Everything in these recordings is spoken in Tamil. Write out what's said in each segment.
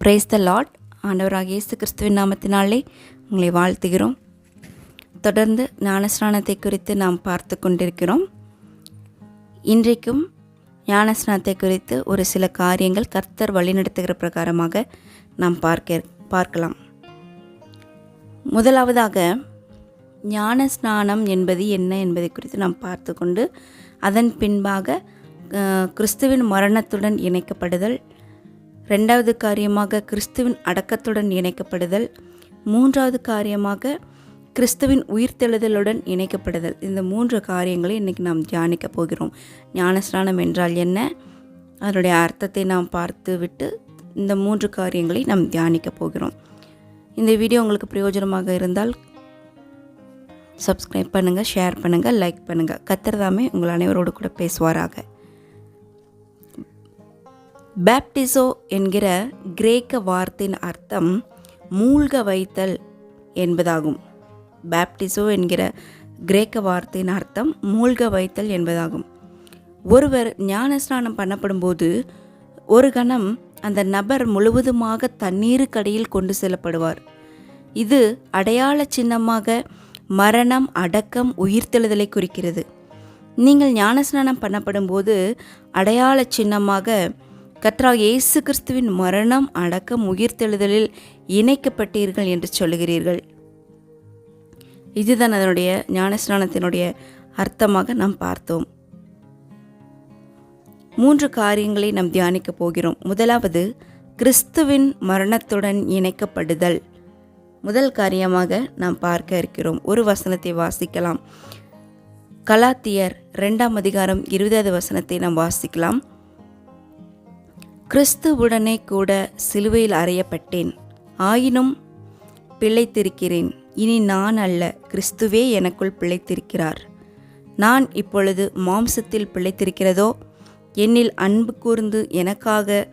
Praise the Lord. ஆண்டவராகிய இயேசு கிறிஸ்துவின் நாமத்தினாலே உங்களை வாழ்த்துகிறோம். தொடர்ந்து ஞானஸ்நானத்தை குறித்து நாம் பார்த்து கொண்டிருக்கிறோம். இன்றைக்கும் ஞானஸ்நானத்தை குறித்து ஒரு சில காரியங்கள் கர்த்தர் வழிநடத்துகிற பிரகாரமாக நாம் பார்க்கலாம். முதலாவதாக ஞானஸ்நானம் என்பது என்ன என்பதை குறித்து நாம் பார்த்து கொண்டு அதன் பின்பாக கிறிஸ்துவின் மரணத்துடன் இணைக்கப்படுதல், ரெண்டாவது காரியமாக கிறிஸ்துவின் அடக்கத்துடன் இணைக்கப்படுதல், மூன்றாவது காரியமாக கிறிஸ்துவின் உயிர்த்தெழுதலுடன் இணைக்கப்படுதல். இந்த மூன்று காரியங்களை இன்றைக்கி நாம் தியானிக்க போகிறோம். ஞானஸ்நானம் என்றால் என்ன, அதனுடைய அர்த்தத்தை நாம் பார்த்து விட்டு இந்த மூன்று காரியங்களை நாம் தியானிக்க போகிறோம். இந்த வீடியோ உங்களுக்கு பிரயோஜனமாக இருந்தால் சப்ஸ்கிரைப் பண்ணுங்கள், ஷேர் பண்ணுங்கள், லைக் பண்ணுங்கள். கர்த்தர் தாமே உங்கள் அனைவரோடு கூட பேசுவாராக. பேப்டிசோ என்கிற கிரேக்க வார்த்தையின் அர்த்தம் மூழ்க வைத்தல் என்பதாகும். பேப்டிசோ என்கிற கிரேக்க வார்த்தையின் அர்த்தம் மூழ்க வைத்தல் என்பதாகும். ஒருவர் ஞானஸ்நானம் பண்ணப்படும் போது ஒரு கணம் அந்த நபர் முழுவதுமாக தண்ணீருக்கடியில் கொண்டு செல்லப்படுவார். இது அடையாள சின்னமாக மரணம், அடக்கம், உயிர்த்தெழுதலை குறிக்கிறது. நீங்கள் ஞானஸ்நானம் பண்ணப்படும் போது அடையாள சின்னமாக கர்த்தராகிய இயேசு கிறிஸ்துவின் மரணம், அடக்கம், உயிர்த்தெழுதலில் இணைக்கப்பட்டீர்கள் என்று சொல்லுகிறீர்கள். இதுதான் அதனுடைய ஞானஸ்நானத்தினுடைய அர்த்தமாக நாம் பார்த்தோம். மூன்று காரியங்களை நாம் தியானிக்க போகிறோம். முதலாவது கிறிஸ்துவின் மரணத்துடன் இணைக்கப்படுதல். முதல் காரியமாக நாம் பார்க்க இருக்கிறோம். ஒரு வசனத்தை வாசிக்கலாம். கலாத்தியர் 2ஆம் அதிகாரம் 20வது வசனத்தை நாம் வாசிக்கலாம். கிறிஸ்துவுடனே கூட சிலுவையில் அறையப்பட்டேன், ஆயினும் பிழைத்திருக்கிறேன். இனி நான் அல்ல, கிறிஸ்துவே எனக்குள் பிழைத்திருக்கிறார். நான் இப்பொழுது மாம்சத்தில் பிழைத்திருக்கிறதோ, என்னில் அன்பு கூர்ந்து எனக்காக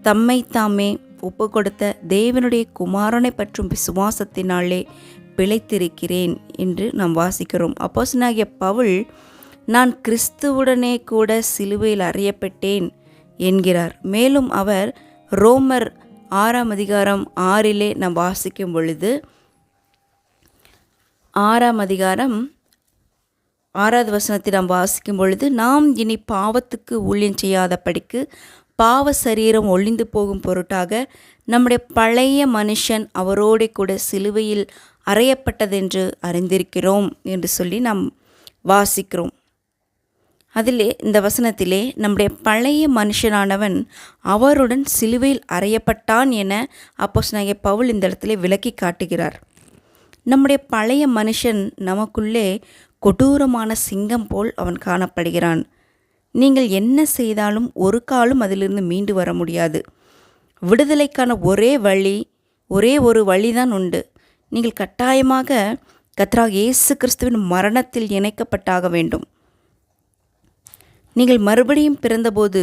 தம்மை தாமே ஒப்பு கொடுத்த தேவனுடைய குமாரனை பற்றும் விசுவாசத்தினாலே பிழைத்திருக்கிறேன் என்று நாம் வாசிக்கிறோம். அப்போஸ்தலனாகிய பவுல் நான் கிறிஸ்துவுடனே கூட சிலுவையில் அறையப்பட்டேன் என்கிறார். மேலும் அவர் ரோமர் 6ஆம் அதிகாரம் 6 நாம் வாசிக்கும் பொழுது 6ஆம் அதிகாரம் 6வது வசனத்தை நாம் வாசிக்கும் பொழுது நாம் இனி பாவத்துக்கு ஊழியம் செய்யாதபடிக்கு பாவ சரீரம் ஒழிந்து போகும் பொருட்டாக நம்முடைய பழைய மனுஷன் அவரோடு கூட சிலுவையில் அறையப்பட்டதென்று அறிந்திருக்கிறோம் என்று சொல்லி நாம் வாசிக்கிறோம். அதிலே இந்த வசனத்திலே நம்முடைய பழைய மனுஷனானவன் அவருடன் சிலுவையில் அறையப்பட்டான் என அப்போஸ்தலனாகிய பவுல் இந்த இடத்திலே விளக்கி காட்டுகிறார். நம்முடைய பழைய மனுஷன் நமக்குள்ளே கொடூரமான சிங்கம் போல் அவன் காணப்படுகிறான். நீங்கள் என்ன செய்தாலும் ஒரு காலும் அதிலிருந்து மீண்டு வர முடியாது. விடுதலைக்கான ஒரே ஒரு வழிதான் உண்டு. நீங்கள் கட்டாயமாக கர்த்தராகிய இயேசு கிறிஸ்துவின் மரணத்தில் இணைக்கப்பட்டாக வேண்டும். நீங்கள் மறுபடியும் பிறந்தபோது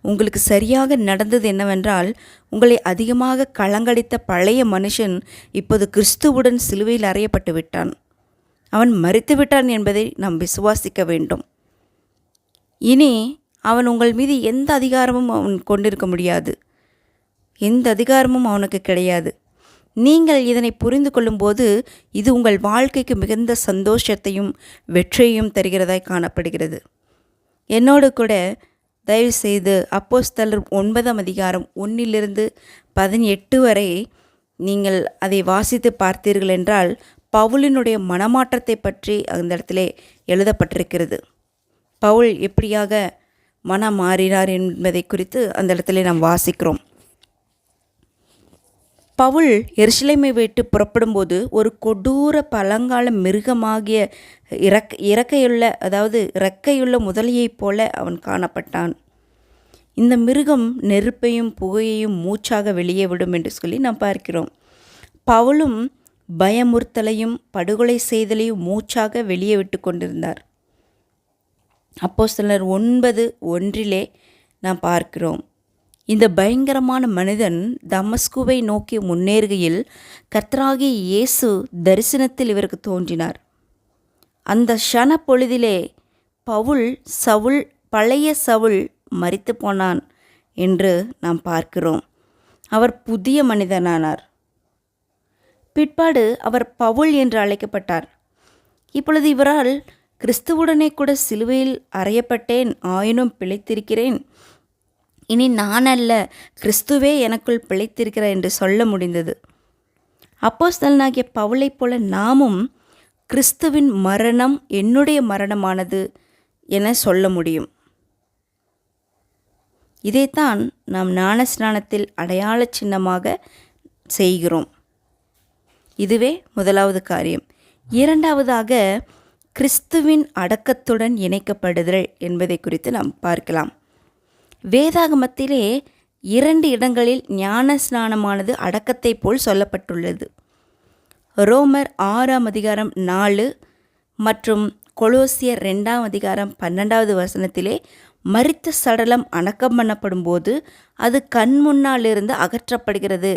உங்களுக்கு சரியாக நடந்தது என்னவென்றால், உங்களை அதிகமாக கலங்கடித்த பழைய மனுஷன் இப்போது கிறிஸ்துவுடன் சிலுவையில் அறையப்பட்டு விட்டான். அவன் மரித்து விட்டான் என்பதை நாம் விசுவாசிக்க வேண்டும். இனி அவன் உங்கள் மீது எந்த அதிகாரமும் அவன் கொண்டிருக்க முடியாது. எந்த அதிகாரமும் அவனுக்கு கிடையாது. நீங்கள் இதனை புரிந்து கொள்ளும்போது இது உங்கள் வாழ்க்கைக்கு மிகுந்த சந்தோஷத்தையும் வெற்றியையும் தருகிறதாய் காணப்படுகிறது. என்னோடு கூட தயவு செய்து அப்போஸ்தலர் 9ஆம் அதிகாரம் 1-18 வரை நீங்கள் அதை வாசித்து பார்த்தீர்கள் என்றால் பவுலினுடைய மனமாற்றத்தை பற்றி அந்த இடத்திலே எழுதப்பட்டிருக்கிறது. பவுல் எப்படியாக மனம் மாறினார் என்பதை குறித்து அந்த இடத்திலே நாம் வாசிக்கிறோம். பவுல் எருசலேமை விட்டு புறப்படும்போது ஒரு கொடூர பழங்கால மிருகமாகிய இறக்கையுள்ள முதலையைப் போல அவன் காணப்பட்டான். இந்த மிருகம் நெருப்பையும் புகையையும் மூச்சாக வெளியே விடும் என்று சொல்லி நாம் பார்க்கிறோம். பவுலும் பயமுறுத்தலையும் படுகொலை செய்தலையும் மூச்சாக வெளியே விட்டு கொண்டிருந்தார். அப்போஸ்தலர் 9:1 நாம் பார்க்கிறோம். இந்த பயங்கரமான மனிதன் தமஸ்குவை நோக்கி முன்னேறுகையில் கர்த்தராகிய இயேசு தரிசனத்தில் இவருக்கு தோன்றினார். அந்த க்ஷண பொழுதிலே பழைய சவுல் மரித்து போனான் என்று நாம் பார்க்கிறோம். அவர் புதிய மனிதனானார். பிற்பாடு அவர் பவுல் என்று அழைக்கப்பட்டார். இப்பொழுது இவரால் கிறிஸ்துவுடனே கூட சிலுவையில் அறையப்பட்டேன், ஆயினும் பிழைத்திருக்கிறேன், இனி நான் அல்ல, கிறிஸ்துவே எனக்குள் பிழைத்திருக்கிறார் என்று சொல்ல முடிந்தது. அப்போஸ்தலனாகிய பவுலைப் போல நாமும் கிறிஸ்துவின் மரணம் என்னுடைய மரணமானது என சொல்ல முடியும். இதைத்தான் நாம் ஞானஸ்நானத்தில் அடையாள சின்னமாக செய்கிறோம். இதுவே முதலாவது காரியம். இரண்டாவதாக கிறிஸ்துவின் அடக்கத்துடன் இணைக்கப்படுதல் என்பதை குறித்து நாம் பார்க்கலாம். வேதாகமத்திலே 2 இடங்களில் ஞான ஸ்நானமானது அடக்கத்தை போல் சொல்லப்பட்டுள்ளது. ரோமர் 6ஆம் அதிகாரம் 4 மற்றும் கொலோசியர் 2ஆம் அதிகாரம் 12வது வசனத்திலே மரித்த சடலம் அடக்கம் பண்ணப்படும் போது அது கண் முன்னாலிருந்து அகற்றப்படுகிறது.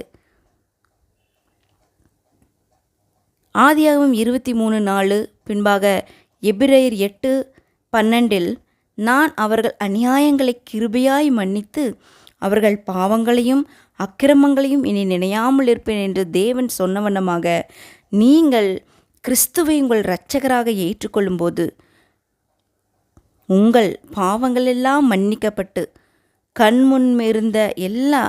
ஆதியாகமம் 23:4 பின்பாக எபிரேயர் 8:12 நான் அவர்கள் அநியாயங்களை கிருபையாய் மன்னித்து அவர்கள் பாவங்களையும் அக்கிரமங்களையும் இனி நினையாமல் இருப்பேன் என்று தேவன் சொன்னவண்ணமாக நீங்கள் கிறிஸ்துவை உங்கள் இரட்சகராக ஏற்றுக்கொள்ளும்போது உங்கள் பாவங்கள் எல்லாம் மன்னிக்கப்பட்டு கண்முன்மிருந்த எல்லா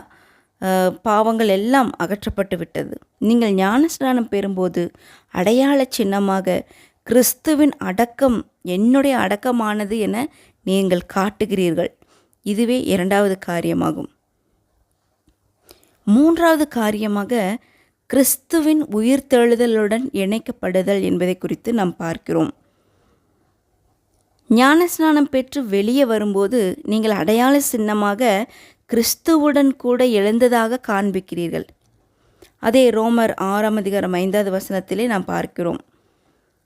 பாவங்கள் எல்லாம் அகற்றப்பட்டு விட்டது. நீங்கள் ஞானஸ்நானம் பெறும்போது அடையாள சின்னமாக கிறிஸ்துவின் அடக்கம் என்னுடைய அடக்கமானது என நீங்கள் காட்டுகிறீர்கள். இதுவே இரண்டாவது காரியமாகும். மூன்றாவது காரியமாக கிறிஸ்துவின் உயிர்த்தெழுதலுடன் இணைக்கப்படுதல் என்பதை குறித்து நாம் பார்க்கிறோம். ஞானஸ்நானம் பெற்று வெளியே வரும்போது நீங்கள் அடையாள சின்னமாக கிறிஸ்துவுடன் கூட எழுந்ததாக காண்பிக்கிறீர்கள். அதே ரோமர் 6ஆம் அதிகாரம் 5வது வசனத்திலே நாம் பார்க்கிறோம்.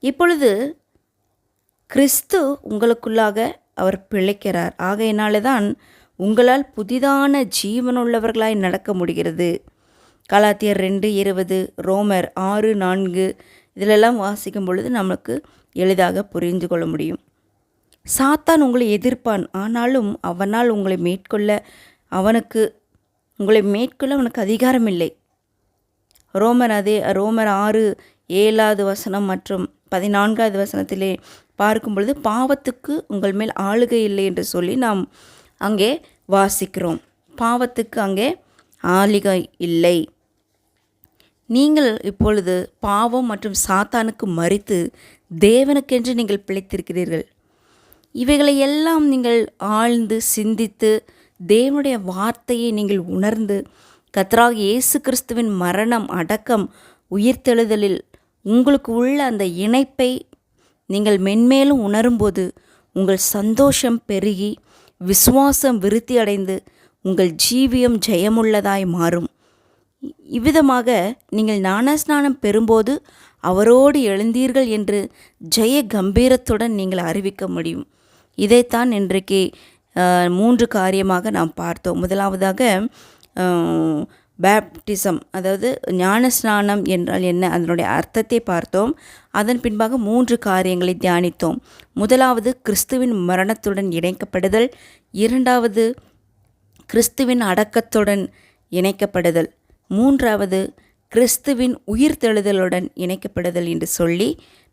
இப்பொழுது கிறிஸ்து உங்களுக்குள்ளாக அவர் பிழைக்கிறார். ஆகையினாலே தான் உங்களால் புதிதான ஜீவனுள்ளவர்களாய் நடக்க முடிகிறது. கலாத்தியர் 2:20, ரோமர் 6:4 இதிலெல்லாம் வாசிக்கும் பொழுது நமக்கு எளிதாக புரிந்து கொள்ள முடியும். சாத்தான் உங்களை எதிர்ப்பான், ஆனாலும் அவனால் உங்களை மேற்கொள்ள அவனுக்கு அதிகாரம் இல்லை. ரோமர் 6:7வது வசனம் மற்றும் 14வது வசனத்திலே பார்க்கும் பொழுது பாவத்துக்கு உங்கள் மேல் ஆளுகை இல்லை என்று சொல்லி நாம் அங்கே வாசிக்கிறோம். பாவத்துக்கு அங்கே ஆளுகை இல்லை. நீங்கள் இப்பொழுது பாவம் மற்றும் சாத்தானுக்கு மரித்து தேவனுக்கென்று நீங்கள் பிழைத்திருக்கிறீர்கள். இவைகளை எல்லாம் நீங்கள் ஆழ்ந்து சிந்தித்து தேவனுடைய வார்த்தையை நீங்கள் உணர்ந்து கர்த்தராகிய இயேசு கிறிஸ்துவின் மரணம், அடக்கம், உயிர்த்தெழுதலில் உங்களுக்கு உள்ள அந்த இணைப்பை நீங்கள் மென்மேலும் உணரும்போது உங்கள் சந்தோஷம் பெருகி விசுவாசம் விருத்தி அடைந்து உங்கள் ஜீவியம் ஜெயமுள்ளதாய் மாறும். இவ்விதமாக நீங்கள் ஞானஸ்நானம் பெறும்போது அவரோடு எழுந்தீர்கள் என்று ஜெய கம்பீரத்துடன் நீங்கள் அறிவிக்க முடியும். இதைத்தான் இன்றைக்கு 3 காரியமாக நாம் பார்த்தோம். முதலாவதாக பேப்டிசம், அதாவது ஞானஸ்நானம் என்றால் என்ன, அதனுடைய அர்த்தத்தை பார்த்தோம். அதன் பின்பாக 3 காரியங்களை தியானித்தோம். முதலாவது கிறிஸ்துவின் மரணத்துடன் இணைக்கப்படுதல், இரண்டாவது கிறிஸ்துவின் அடக்கத்துடன் இணைக்கப்படுதல், மூன்றாவது கிறிஸ்துவின் உயிர்த்தெழுதலுடன் இணைக்கப்படுதல் என்று சொல்லி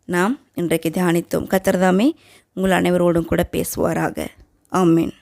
நாம் இன்றைக்கு தியானித்தோம். கர்த்தர் தாமே உங்கள் அனைவரோடும் கூட பேசுவாராக. ஆமென்.